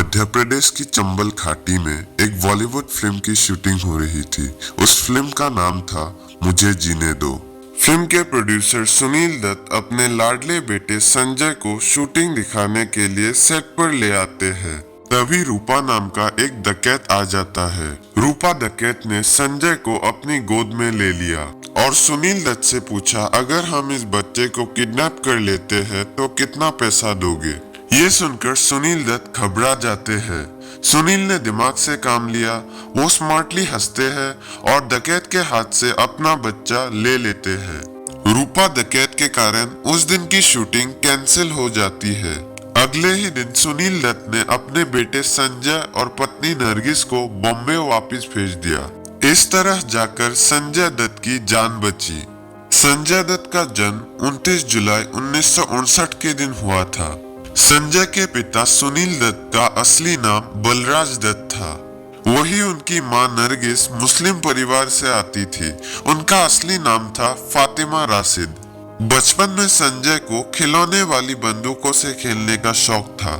मध्य प्रदेश की चंबल घाटी में एक बॉलीवुड फिल्म की शूटिंग हो रही थी। उस फिल्म का नाम था मुझे जीने दो। फिल्म के प्रोड्यूसर सुनील दत्त अपने लाडले बेटे संजय को शूटिंग दिखाने के लिए सेट पर ले आते हैं। तभी रूपा नाम का एक डकैत आ जाता है। रूपा डकैत ने संजय को अपनी गोद में ले लिया और सुनील दत्त से पूछा, अगर हम इस बच्चे को किडनैप कर लेते हैं तो कितना पैसा दोगे? ये सुनकर सुनील दत्त घबरा जाते हैं। सुनील ने दिमाग से काम लिया। वो स्मार्टली हंसते हैं और डकैत के हाथ से अपना बच्चा ले लेते हैं। रूपा डकैत के कारण उस दिन की शूटिंग कैंसिल हो जाती है। अगले ही दिन सुनील दत्त ने अपने बेटे संजय और पत्नी नरगिस को बॉम्बे वापस भेज दिया। इस तरह जाकर संजय दत्त की जान बची। संजय दत्त का जन्म 29 जुलाई 1959 के दिन हुआ था। संजय के पिता सुनील दत्त का असली नाम बलराज दत्त था। वही उनकी मां नरगिस मुस्लिम परिवार से आती थी। उनका असली नाम था फातिमा राशिद। बचपन में संजय को खिलौने वाली बंदूकों से खेलने का शौक था।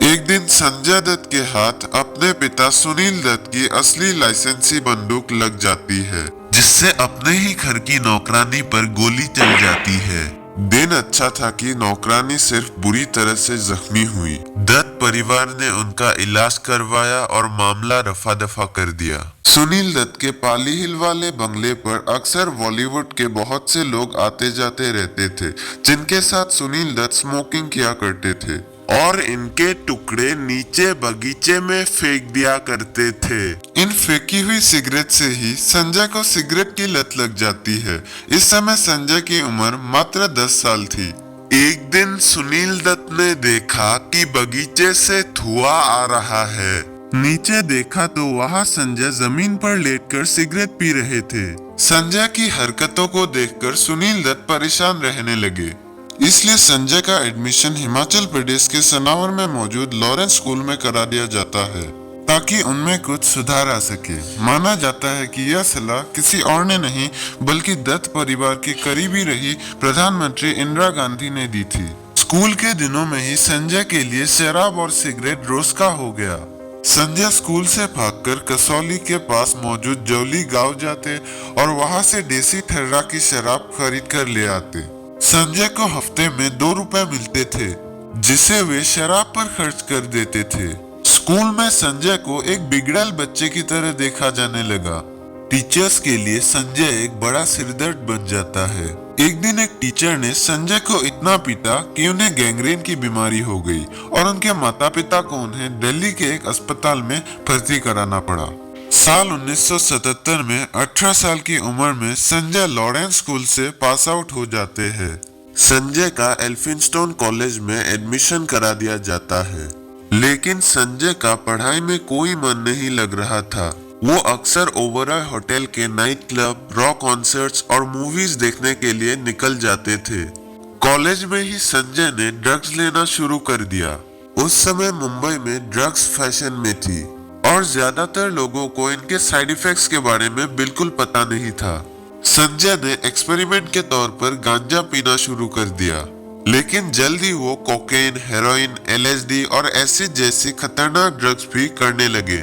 एक दिन संजय दत्त के हाथ अपने पिता सुनील दत्त की असली लाइसेंसी बंदूक लग जाती है, जिससे अपने ही घर की नौकरानी पर गोली चल जाती है। दिन अच्छा था कि नौकरानी सिर्फ बुरी तरह से जख्मी हुई। दत्त परिवार ने उनका इलाज करवाया और मामला रफा दफा कर दिया। सुनील दत्त के पाली हिल वाले बंगले पर अक्सर बॉलीवुड के बहुत से लोग आते जाते रहते थे, जिनके साथ सुनील दत्त स्मोकिंग किया करते थे और इनके टुकड़े नीचे बगीचे में फेंक दिया करते थे। इन फेंकी हुई सिगरेट से ही संजय को सिगरेट की लत लग जाती है। इस समय संजय की उम्र मात्र 10 साल थी। एक दिन सुनील दत्त ने देखा कि बगीचे से धुआं आ रहा है। नीचे देखा तो वहाँ संजय जमीन पर लेटकर सिगरेट पी रहे थे। संजय की हरकतों को देखकर सुनील दत्त परेशान रहने लगे। इसलिए संजय का एडमिशन हिमाचल प्रदेश के सनावर में मौजूद लॉरेंस स्कूल में करा दिया जाता है, ताकि उनमें कुछ सुधार आ सके। माना जाता है कि यह सलाह किसी और ने नहीं बल्कि दत्त परिवार की करीबी रही प्रधानमंत्री इंदिरा गांधी ने दी थी। स्कूल के दिनों में ही संजय के लिए शराब और सिगरेट रोज का हो गया। संजय स्कूल से भागकर कसौली के पास मौजूद जौली गांव जाते और वहां से देसी ठर्रा की शराब खरीद कर ले आते। संजय को हफ्ते में 2 रुपए मिलते थे, जिसे वे शराब पर खर्च कर देते थे। स्कूल में संजय को एक बिगड़ैल बच्चे की तरह देखा जाने लगा। टीचर्स के लिए संजय एक बड़ा सिरदर्द बन जाता है। एक दिन एक टीचर ने संजय को इतना पीटा कि उन्हें गैंग्रीन की बीमारी हो गई और उनके माता पिता को उन्हें दिल्ली के एक अस्पताल में भर्ती कराना पड़ा। साल 1977 में 18 साल की उम्र में संजय लॉरेंस स्कूल से पास आउट हो जाते हैं। संजय का एल्फिंस्टन कॉलेज में एडमिशन करा दिया जाता है, लेकिन संजय का पढ़ाई में कोई मन नहीं लग रहा था। वो अक्सर ओबरॉय होटल के नाइट क्लब, रॉक कॉन्सर्ट्स और मूवीज देखने के लिए निकल जाते थे। कॉलेज में ही संजय ने ड्रग्स लेना शुरू कर दिया। उस समय मुंबई में ड्रग्स फैशन में थी और ज्यादातर लोगों को इनके साइड इफेक्ट्स के बारे में बिल्कुल पता नहीं था। संजय ने एक्सपेरिमेंट के तौर पर गांजा पीना शुरू कर दिया, लेकिन जल्द ही वो कोकेन, हेरोइन, LSD और एसिड जैसी खतरनाक ड्रग्स भी करने लगे।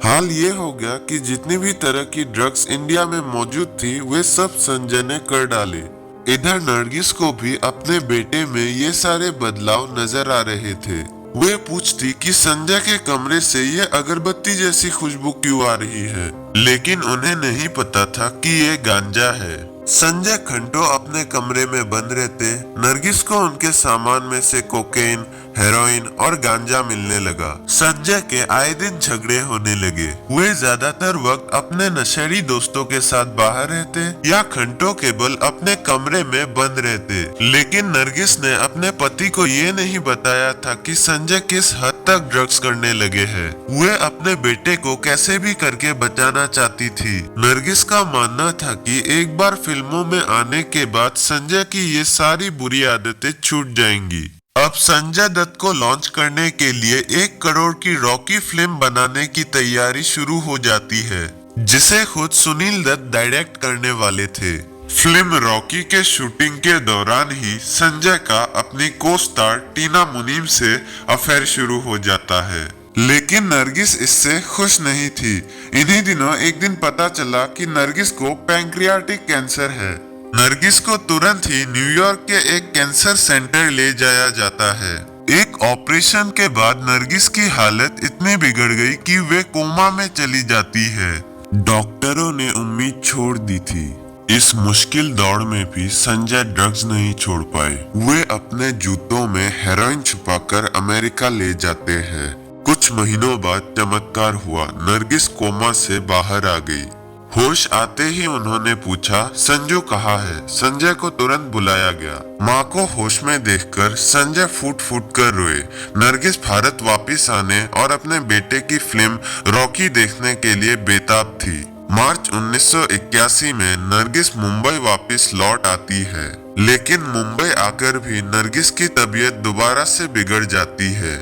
हाल ये हो गया कि जितनी भी तरह की ड्रग्स इंडिया में मौजूद थी, वे सब संजय ने कर डाले। इधर नरगिस को भी अपने बेटे में ये सारे बदलाव नजर आ रहे थे। वे पूछती कि संजय के कमरे से ये अगरबत्ती जैसी खुशबू क्यों आ रही है, लेकिन उन्हें नहीं पता था कि ये गांजा है। संजय घंटों अपने कमरे में बंद रहते। नरगिस को उनके सामान में से कोकेन, हेरोइन और गांजा मिलने लगा। संजय के आए दिन झगड़े होने लगे। वे ज्यादातर वक्त अपने नशेड़ी दोस्तों के साथ बाहर रहते या घंटों केवल अपने कमरे में बंद रहते। लेकिन नरगिस ने अपने पति को ये नहीं बताया था कि संजय किस हद तक ड्रग्स करने लगे हैं। वे अपने बेटे को कैसे भी करके बचाना चाहती थी। नरगिस का मानना था कि एक बार फिल्मों में आने के बाद संजय की ये सारी बुरी आदतें छूट जाएंगी। अब संजय दत्त को लॉन्च करने के लिए 1 करोड़ की रॉकी फिल्म बनाने की तैयारी शुरू हो जाती है, जिसे खुद सुनील दत्त डायरेक्ट करने वाले थे। फिल्म रॉकी के शूटिंग के दौरान ही संजय का अपनी को स्टार टीना मुनीम से अफेयर शुरू हो जाता है। लेकिन नरगिस इससे खुश नहीं थी। इन्हीं दिनों एक दिन पता चला कि नरगिस को पैंक्रियाटिक कैंसर है। नरगिस को तुरंत ही न्यूयॉर्क के एक कैंसर सेंटर ले जाया जाता है। एक ऑपरेशन के बाद नरगिस की हालत इतनी बिगड़ गई कि वे कोमा में चली जाती है। डॉक्टरों ने उम्मीद छोड़ दी थी। इस मुश्किल दौड़ में भी संजय ड्रग्स नहीं छोड़ पाए। वे अपने जूतों में हेरोइन छुपाकर अमेरिका ले जाते हैं। कुछ महीनों बाद चमत्कार हुआ, नरगिस कोमा से बाहर आ गई। होश आते ही उन्होंने पूछा, संजू कहाँ है? संजय को तुरंत बुलाया गया। माँ को होश में देखकर संजय फूट फूट कर रोए। नरगिस भारत वापस आने और अपने बेटे की फिल्म रॉकी देखने के लिए बेताब थी। मार्च 1981 में नरगिस मुंबई वापस लौट आती है, लेकिन मुंबई आकर भी नरगिस की तबीयत दोबारा से बिगड़ जाती है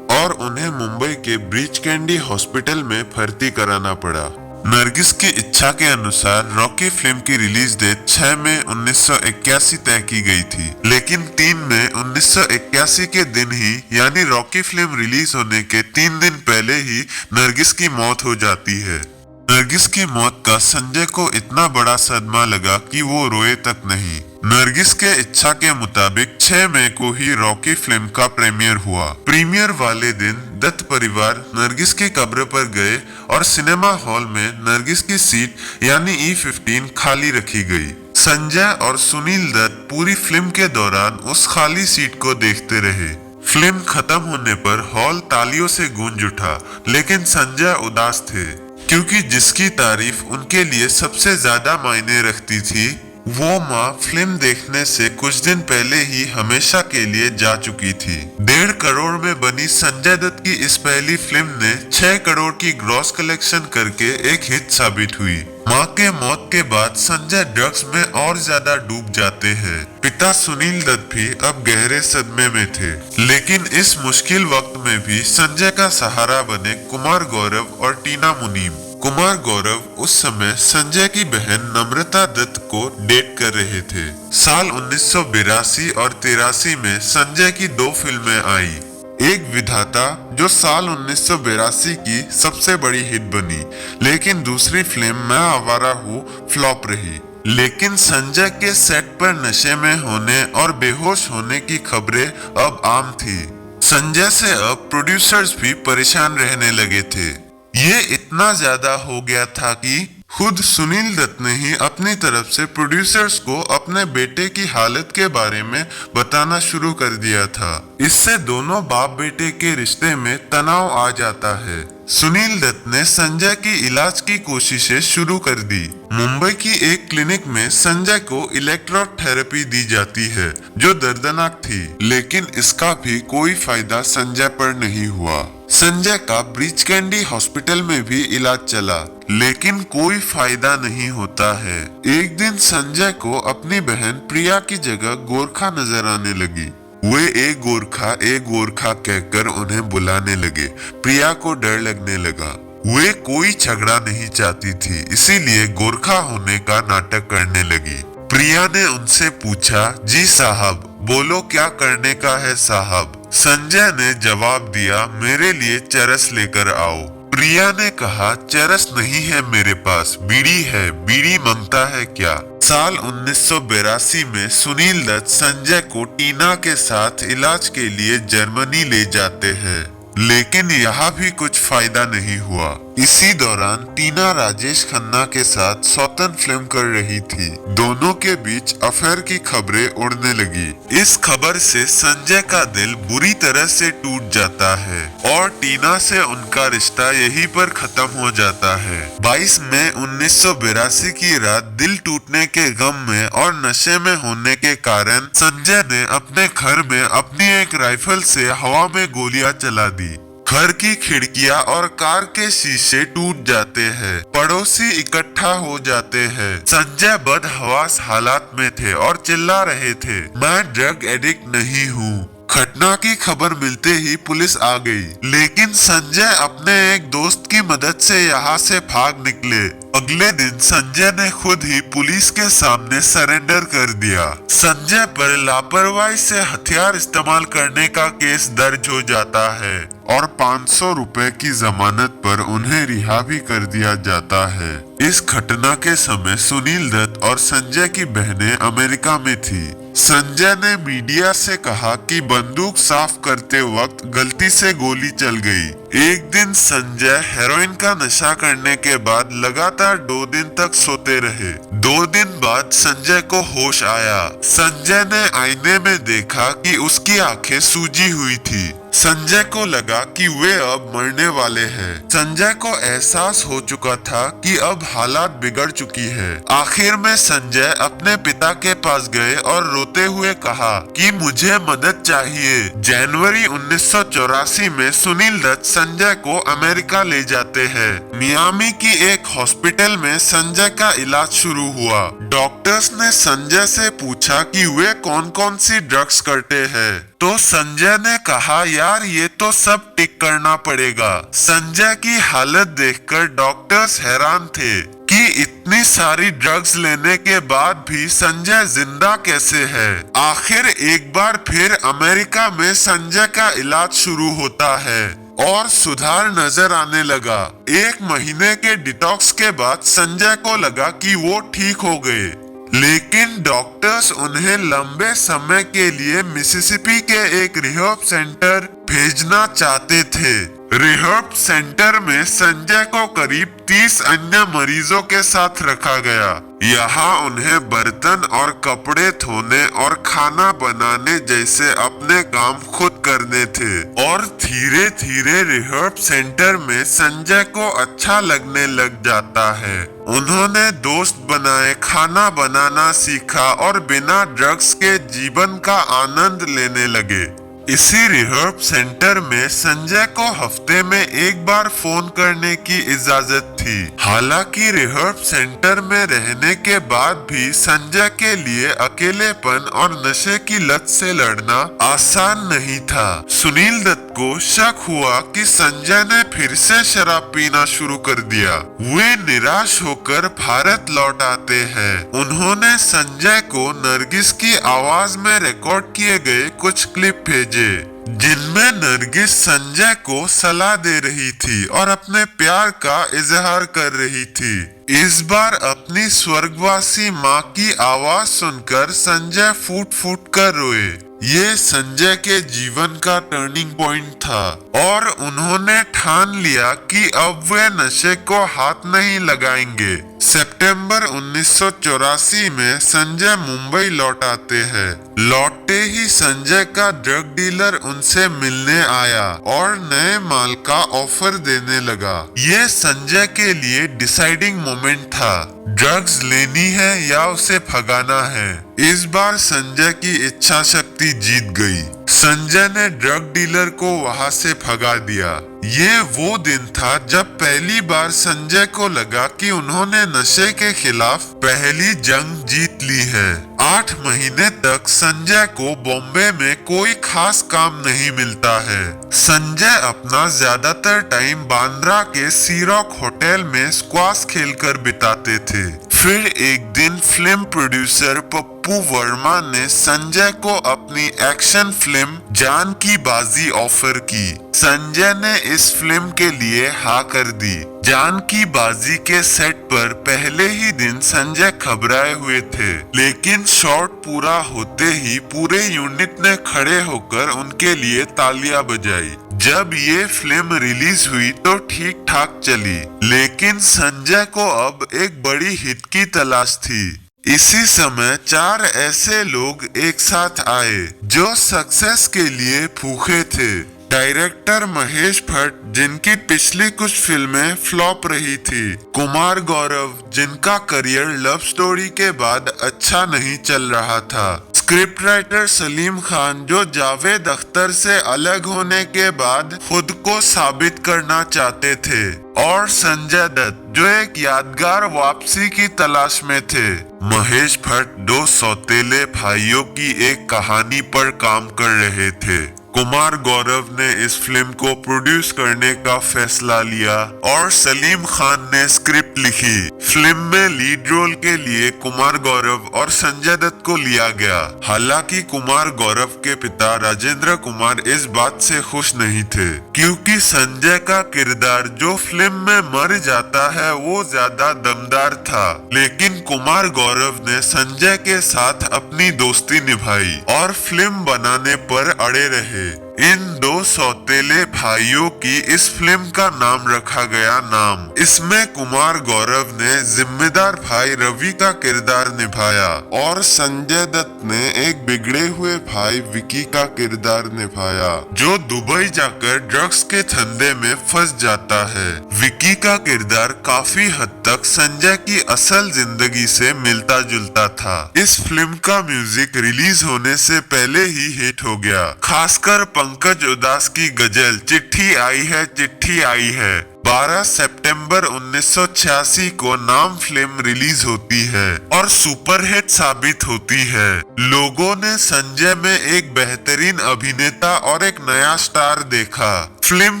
और उन्हें मुंबई के ब्रीच कैंडी हॉस्पिटल में भर्ती कराना पड़ा। नरगिस की इच्छा के अनुसार रॉकी फिल्म की रिलीज डेट 6 मई 1981 तय की गई थी, लेकिन 3 मई 1981 के दिन ही यानी रॉकी फिल्म रिलीज होने के 3 दिन पहले ही नरगिस की मौत हो जाती है। नरगिस की मौत का संजय को इतना बड़ा सदमा लगा कि वो रोए तक नहीं। नरगिस के इच्छा के मुताबिक 6 मई को ही रॉकी फिल्म का प्रीमियर हुआ। प्रीमियर वाले दिन दत्त परिवार नरगिस की कब्र पर गए और सिनेमा हॉल में नरगिस की सीट यानी E15 खाली रखी गई। संजय और सुनील दत्त पूरी फिल्म के दौरान उस खाली सीट को देखते रहे। फिल्म खत्म होने पर हॉल तालियों से गूंज उठा, लेकिन संजय उदास थे क्योंकि जिसकी तारीफ उनके लिए सबसे ज्यादा मायने रखती थी वो माँ फिल्म देखने से कुछ दिन पहले ही हमेशा के लिए जा चुकी थी। 1.5 करोड़ में बनी संजय दत्त की इस पहली फिल्म ने 6 करोड़ की ग्रॉस कलेक्शन करके एक हिट साबित हुई। माँ के मौत के बाद संजय ड्रग्स में और ज्यादा डूब जाते हैं। पिता सुनील दत्त भी अब गहरे सदमे में थे, लेकिन इस मुश्किल वक्त में भी संजय का सहारा बने कुमार गौरव और टीना मुनीम। कुमार गौरव उस समय संजय की बहन नम्रता दत्त को डेट कर रहे थे। साल 1982 और 83 में संजय की 2 फिल्में आई। एक विधाता जो साल 1982 की सबसे बड़ी हिट बनी, लेकिन दूसरी फिल्म मैं आवारा हूँ फ्लॉप रही। लेकिन संजय के सेट पर नशे में होने और बेहोश होने की खबरें अब आम थी। संजय से अब प्रोड्यूसर्स भी परेशान रहने लगे थे। ये इतना ज्यादा हो गया था कि खुद सुनील दत्त ने ही अपनी तरफ से प्रोड्यूसर्स को अपने बेटे की हालत के बारे में बताना शुरू कर दिया था। इससे दोनों बाप बेटे के रिश्ते में तनाव आ जाता है। सुनील दत्त ने संजय की इलाज की कोशिशें शुरू कर दी। मुंबई की एक क्लिनिक में संजय को इलेक्ट्रोड थेरेपी दी जाती है जो दर्दनाक थी, लेकिन इसका भी कोई फायदा संजय पर नहीं हुआ। संजय का ब्रीच कैंडी हॉस्पिटल में भी इलाज चला, लेकिन कोई फायदा नहीं होता है। एक दिन संजय को अपनी बहन प्रिया की जगह गोरखा नजर आने लगी। वे एक गोरखा कहकर उन्हें बुलाने लगे। प्रिया को डर लगने लगा। वे कोई झगड़ा नहीं चाहती थी, इसीलिए गोरखा होने का नाटक करने लगी। प्रिया ने उनसे पूछा, जी साहब बोलो क्या करने का है साहब। संजय ने जवाब दिया, मेरे लिए चरस लेकर आओ। प्रिया ने कहा, चरस नहीं है मेरे पास, बीड़ी है, बीड़ी मांगता है क्या। साल 1982 में सुनील दत्त संजय को टीना के साथ इलाज के लिए जर्मनी ले जाते हैं, लेकिन यहाँ भी कुछ फायदा नहीं हुआ। इसी दौरान टीना राजेश खन्ना के साथ सौतन फिल्म कर रही थी। दोनों के बीच अफेयर की खबरें उड़ने लगी। इस खबर से संजय का दिल बुरी तरह से टूट जाता है और टीना से उनका रिश्ता यहीं पर खत्म हो जाता है। 22 मई 1982 की रात दिल टूटने के गम में और नशे में होने के कारण संजय ने अपने घर में अपनी एक राइफल से हवा में गोलियां चला दी। घर की खिड़कियां और कार के शीशे टूट जाते हैं। पड़ोसी इकट्ठा हो जाते हैं। संजय बदहवास हालात में थे और चिल्ला रहे थे, मैं ड्रग एडिक्ट नहीं हूँ। घटना की खबर मिलते ही पुलिस आ गई, लेकिन संजय अपने एक दोस्त की मदद से यहाँ से भाग निकले। अगले दिन संजय ने खुद ही पुलिस के सामने सरेंडर कर दिया। संजय पर लापरवाही से हथियार इस्तेमाल करने का केस दर्ज हो जाता है और 500 रुपए की जमानत पर उन्हें रिहा भी कर दिया जाता है। इस घटना के समय सुनील दत्त और संजय की बहनें अमेरिका में थी। संजय ने मीडिया से कहा कि बंदूक साफ करते वक्त गलती से गोली चल गई। एक दिन संजय हेरोइन का नशा करने के बाद लगातार 2 दिन तक सोते रहे। 2 दिन बाद संजय को होश आया। संजय ने आईने में देखा कि उसकी आंखें सूजी हुई थी। संजय को लगा कि वे अब मरने वाले हैं। संजय को एहसास हो चुका था कि अब हालात बिगड़ चुकी है। आखिर में संजय अपने पिता के पास गए और रोते हुए कहा कि मुझे मदद चाहिए। जनवरी 1984 में सुनील दत्त संजय को अमेरिका ले जाते हैं। मियामी की एक हॉस्पिटल में संजय का इलाज शुरू हुआ। डॉक्टर्स ने संजय से पूछा कि वे कौन कौन सी ड्रग्स करते हैं, तो संजय ने कहा यार ये तो सब टिक करना पड़ेगा। संजय की हालत देखकर डॉक्टर्स हैरान थे कि इतनी सारी ड्रग्स लेने के बाद भी संजय जिंदा कैसे है। आखिर एक बार फिर अमेरिका में संजय का इलाज शुरू होता है और सुधार नजर आने लगा। 1 महीने के डिटॉक्स के बाद संजय को लगा कि वो ठीक हो गए, लेकिन डॉक्टर्स उन्हें लंबे समय के लिए मिसिसिपी के एक रिहैब सेंटर भेजना चाहते थे। रिहैब सेंटर में संजय को करीब 30 अन्य मरीजों के साथ रखा गया। यहाँ उन्हें बर्तन और कपड़े धोने और खाना बनाने जैसे अपने काम खुद करने थे और धीरे धीरे रिहैब सेंटर में संजय को अच्छा लगने लग जाता है। उन्होंने दोस्त बनाए, खाना बनाना सीखा और बिना ड्रग्स के जीवन का आनंद लेने लगे। इसी रिहैब सेंटर में संजय को हफ्ते में 1 बार फोन करने की इजाजत थी। हालांकि रिहैब सेंटर में रहने के बाद भी संजय के लिए अकेलेपन और नशे की लत से लड़ना आसान नहीं था। सुनील दत्त को शक हुआ कि संजय ने फिर से शराब पीना शुरू कर दिया। वे निराश होकर भारत लौट आते हैं। उन्होंने संजय को नरगिस की आवाज में रिकॉर्ड किए गए कुछ क्लिप भेजे जिनमें नरगिस संजय को सलाह दे रही थी और अपने प्यार का इजहार कर रही थी। इस बार अपनी स्वर्गवासी माँ की आवाज सुनकर संजय फूट फूट कर रोए। ये संजय के जीवन का टर्निंग पॉइंट था और उन्होंने ठान लिया कि अब वे नशे को हाथ नहीं लगाएंगे। सितंबर 1984 में संजय मुंबई लौट आते हैं। लौटते ही संजय का ड्रग डीलर उनसे मिलने आया और नए माल का ऑफर देने लगा। ये संजय के लिए डिसाइडिंग मोमेंट था। ड्रग्स लेनी है या उसे भगाना है। इस बार संजय की इच्छा शक्ति जीत गई। संजय ने ड्रग डीलर को वहां से भगा दिया। ये वो दिन था जब पहली बार संजय को लगा कि उन्होंने नशे के खिलाफ पहली जंग जीत ली है। 8 महीने तक संजय को बॉम्बे में कोई खास काम नहीं मिलता है। संजय अपना ज्यादातर टाइम बांद्रा के सी रॉक होटल में स्क्वाश खेलकर बिताते थे। फिर एक दिन फिल्म प्रोड्यूसर पप्पू वर्मा ने संजय को अपनी एक्शन फिल्म जान की बाजी ऑफर की। संजय ने इस फिल्म के लिए हाँ कर दी। जान की बाजी के सेट पर पहले ही दिन संजय घबराए हुए थे, लेकिन शॉट पूरा होते ही पूरे यूनिट ने खड़े होकर उनके लिए तालियां बजाई। जब ये फिल्म रिलीज हुई तो ठीक ठाक चली, लेकिन संजय को अब एक बड़ी हिट की तलाश थी। इसी समय 4 ऐसे लोग एक साथ आए जो सक्सेस के लिए भूखे थे। डायरेक्टर महेश भट्ट, जिनकी पिछली कुछ फिल्में फ्लॉप रही थी। कुमार गौरव, जिनका करियर लव स्टोरी के बाद अच्छा नहीं चल रहा था। स्क्रिप्ट राइटर सलीम खान, जो जावेद अख्तर से अलग होने के बाद खुद को साबित करना चाहते थे। और संजय दत्त, जो एक यादगार वापसी की तलाश में थे। महेश भट्ट 2 सौतेले भाइयों की एक कहानी पर काम कर रहे थे। कुमार गौरव ने इस फिल्म को प्रोड्यूस करने का फैसला लिया और सलीम खान ने स्क्रिप्ट लिखी। फिल्म में लीड रोल के लिए कुमार गौरव और संजय दत्त को लिया गया। हालांकि कुमार गौरव के पिता राजेंद्र कुमार इस बात से खुश नहीं थे, क्योंकि संजय का किरदार जो फिल्म में मर जाता है वो ज्यादा दमदार था। लेकिन कुमार गौरव ने संजय के साथ अपनी दोस्ती निभाई और फिल्म बनाने पर अड़े रहे। इन दो सौतेले भाइयों की इस फिल्म का नाम रखा गया नाम। इसमें कुमार गौरव ने जिम्मेदार भाई रवि का किरदार निभाया और संजय दत्त ने एक बिगड़े हुए भाई विकी का किरदार निभाया, जो दुबई जाकर ड्रग्स के धंधे में फंस जाता है। विकी का किरदार काफी हद तक संजय की असल जिंदगी से मिलता जुलता था। इस फिल्म का म्यूजिक रिलीज होने से पहले ही हिट हो गया, खासकर पंकज उदास की गजल चिट्ठी आई है चिट्ठी आई है। 12 सितंबर 1986 को नाम फिल्म रिलीज होती है और सुपरहिट साबित होती है। लोगों ने संजय में एक बेहतरीन अभिनेता और एक नया स्टार देखा। फिल्म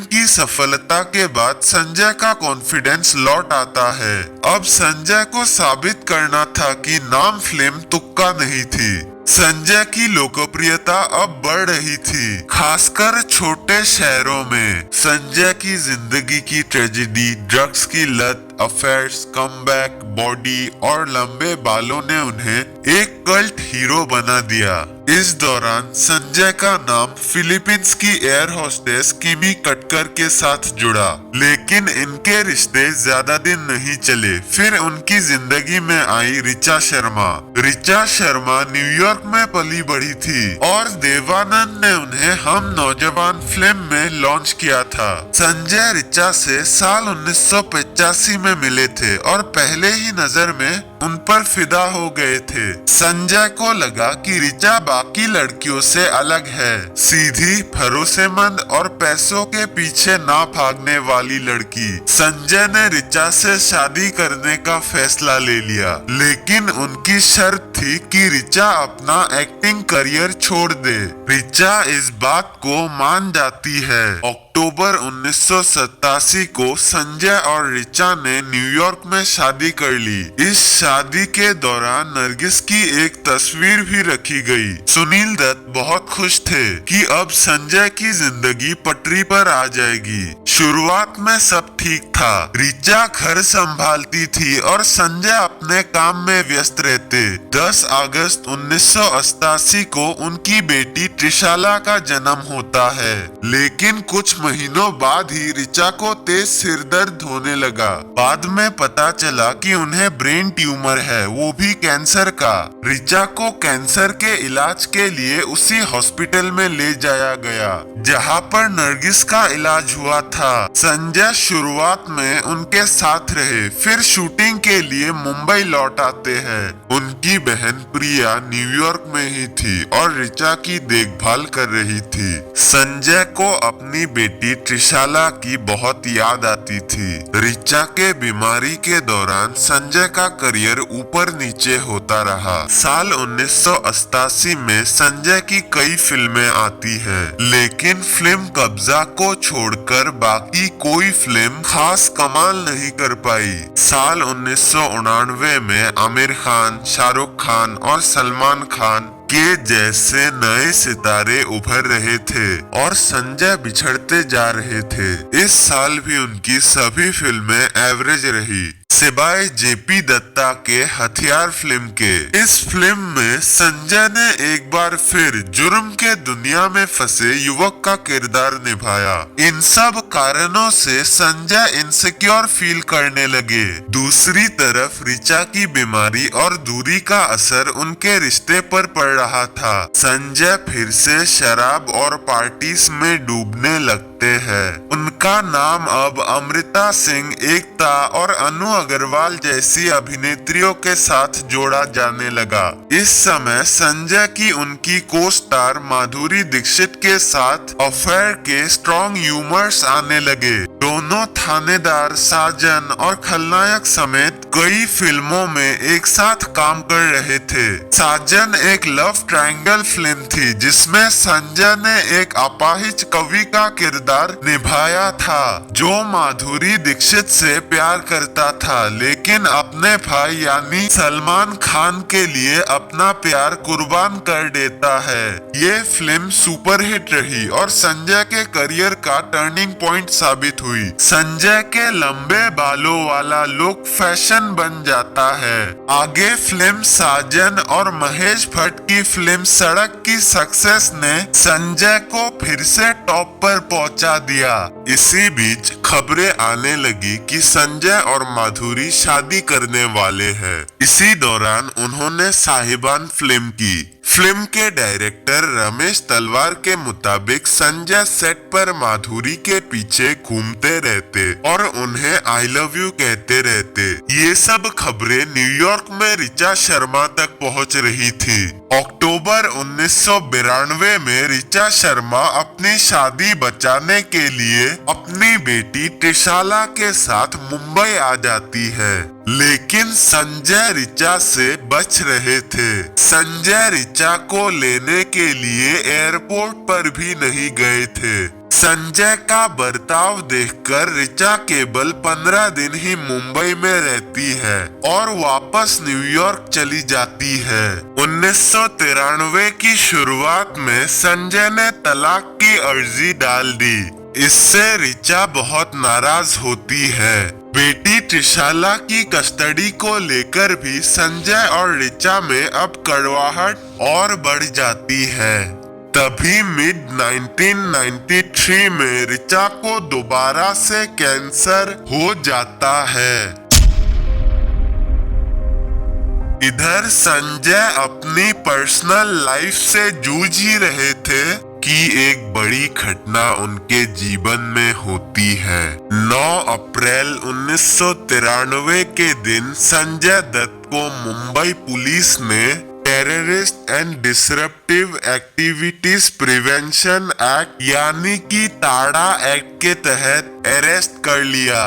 की सफलता के बाद संजय का कॉन्फिडेंस लौट आता है। अब संजय को साबित करना था कि नाम फिल्म तुक्का नहीं थी। संजय की लोकप्रियता अब बढ़ रही थी, खासकर छोटे शहरों में। संजय की जिंदगी की ट्रेजेडी, ड्रग्स की लत, अफेयर्स, कमबैक, बॉडी और लंबे बालों ने उन्हें एक कल्ट हीरो बना दिया। इस दौरान संजय का नाम फिलीपींस की एयर होस्टेस किमी कटकर के साथ जुड़ा, लेकिन इनके रिश्ते ज्यादा दिन नहीं चले। फिर उनकी जिंदगी में आई ऋचा शर्मा। ऋचा शर्मा न्यूयॉर्क में पली बढ़ी थी और देवानंद ने उन्हें हम नौजवान फिल्म में लॉन्च किया था। संजय ऋचा से साल 1985 में मिले थे और पहले ही नजर में उन पर फिदा हो गए थे। संजय को लगा कि ऋचा बाकी लड़कियों से अलग है, सीधी, भरोसेमंद और पैसों के पीछे ना भागने वाली लड़की। संजय ने ऋचा से शादी करने का फैसला ले लिया, लेकिन उनकी शर्त थी कि ऋचा अपना एक्टिंग करियर छोड़ दे। ऋचा इस बात को मान जाती है। अक्टूबर 1987 को संजय और ऋचा ने न्यूयॉर्क में शादी कर ली। इस शादी के दौरान नरगिस की एक तस्वीर भी रखी गई। सुनील दत्त बहुत खुश थे कि अब संजय की जिंदगी पटरी पर आ जाएगी। शुरुआत में सब ठीक था। ऋचा घर संभालती थी और संजय अपने काम में व्यस्त रहते। 10 अगस्त 1988 को उनकी बेटी त्रिशाला का जन्म होता है, लेकिन कुछ महीनों बाद ही ऋचा को तेज सिरदर्द होने लगा। बाद में पता चला कि उन्हें ब्रेन ट्यूमर है, वो भी कैंसर का। ऋचा को कैंसर के इलाज के लिए उसी हॉस्पिटल में ले जाया गया जहां पर नरगिस का इलाज हुआ था। संजय शुरुआत में उनके साथ रहे, फिर शूटिंग के लिए मुंबई लौट आते हैं। उनकी बहन प्रिया न्यूयॉर्क में ही थी और ऋचा की देखभाल कर रही थी। संजय को अपनी बेटी त्रिशाला की बहुत याद आती थी। ऋचा के बीमारी के दौरान संजय का करियर ऊपर नीचे होता रहा। साल 1988 में संजय की कई फिल्में आती हैं, लेकिन फिल्म कब्जा को छोड़कर बाकी कोई फिल्म खास कमाल नहीं कर पाई। साल 1999 में आमिर खान, शाहरुख खान और सलमान खान के जैसे नए सितारे उभर रहे थे और संजय बिछड़ते जा रहे थे। इस साल भी उनकी सभी फिल्में एवरेज रही, सिवाय जेपी दत्ता के हथियार फिल्म के। इस फिल्म में संजय ने एक बार फिर जुर्म के दुनिया में फंसे युवक का किरदार निभाया। इन सब कारणों से संजय इनसिक्योर फील करने लगे। दूसरी तरफ ऋचा की बीमारी और दूरी का असर उनके रिश्ते पर पड़ रहा था। संजय फिर से शराब और पार्टीज में डूबने लगते हैं। उनका नाम अब अमृता सिंह, एकता और अनु अग्रवाल जैसी अभिनेत्रियों के साथ जोड़ा जाने लगा। इस समय संजय की उनकी को स्टार माधुरी दीक्षित के साथ अफेयर के स्ट्रॉन्ग ह्यूमर्स आने लगे। दोनों दोनों थानेदार, साजन और खलनायक समेत कई फिल्मों में एक साथ काम कर रहे थे। साजन एक लव ट्रायंगल फिल्म थी जिसमें संजय ने एक अपाहिज कवि का किरदार निभाया था जो माधुरी दीक्षित से प्यार करता था, लेकिन अपने भाई यानी सलमान खान के लिए अपना प्यार कुर्बान कर देता है। ये फिल्म सुपरहिट रही और संजय के करियर का टर्निंग पॉइंट साबित हुई। संजय के लंबे बालों वाला लुक फैशन बन जाता है। आगे फिल्म साजन और महेश भट्ट की फिल्म सड़क की सक्सेस ने संजय को फिर से टॉप पर पहुंचा दिया। इसी बीच खबरें आने लगी कि संजय और माधुरी शादी करने वाले हैं। इसी दौरान उन्होंने साहिबान फिल्म की। फिल्म के डायरेक्टर रमेश तलवार के मुताबिक संजय सेट पर माधुरी के पीछे घूमते रहते और उन्हें आई लव यू कहते रहते। ये सब खबरें न्यूयॉर्क में ऋचा शर्मा तक पहुंच रही थी। अक्टूबर 1992 में ऋचा शर्मा अपनी शादी बचाने के लिए अपनी बेटी त्रिशाला के साथ मुंबई आ जाती है, लेकिन संजय ऋचा से बच रहे थे। संजय ऋचा को लेने के लिए एयरपोर्ट पर भी नहीं गए थे। संजय का बर्ताव देखकर ऋचा केवल 15 दिन ही मुंबई में रहती है और वापस न्यूयॉर्क चली जाती है। 1993 की शुरुआत में संजय ने तलाक की अर्जी डाल दी। इससे ऋचा बहुत नाराज होती है। बेटी त्रिशाला की कस्टडी को लेकर भी संजय और ऋचा में अब कड़वाहट और बढ़ जाती है। तभी मिड 1993 में ऋचा को दोबारा से कैंसर हो जाता है। इधर संजय अपनी पर्सनल लाइफ से जूझ ही रहे थे कि एक बड़ी घटना उनके जीवन में होती है। 9 अप्रैल 1993 के दिन संजय दत्त को मुंबई पुलिस ने terrorist and disruptive activities prevention act यानी कि टाडा एक्ट के तहत अरेस्ट कर लिया।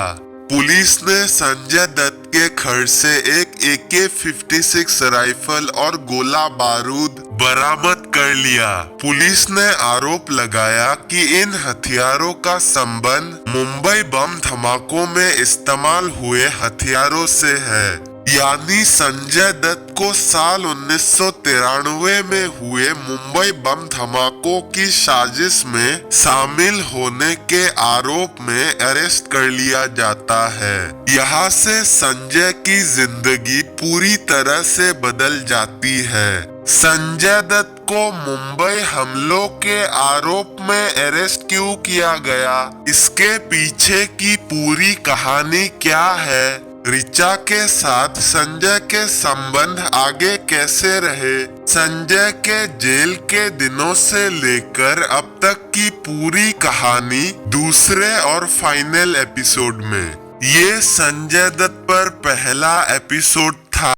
पुलिस ने संजय दत्त के घर से एक AK-56 राइफल और गोला बारूद बरामद कर लिया। पुलिस ने आरोप लगाया कि इन हथियारों का संबंध मुंबई बम धमाकों में इस्तेमाल हुए हथियारों से है, यानी संजय दत्त को साल 1993 में हुए मुंबई बम धमाकों की साजिश में शामिल होने के आरोप में अरेस्ट कर लिया जाता है। यहाँ से संजय की जिंदगी पूरी तरह से बदल जाती है। संजय दत्त को मुंबई हमलों के आरोप में अरेस्ट क्यों किया गया, इसके पीछे की पूरी कहानी क्या है, ऋचा के साथ संजय के संबंध आगे कैसे रहे, संजय के जेल के दिनों से लेकर अब तक की पूरी कहानी दूसरे और फाइनल एपिसोड में। ये संजय दत्त पर पहला एपिसोड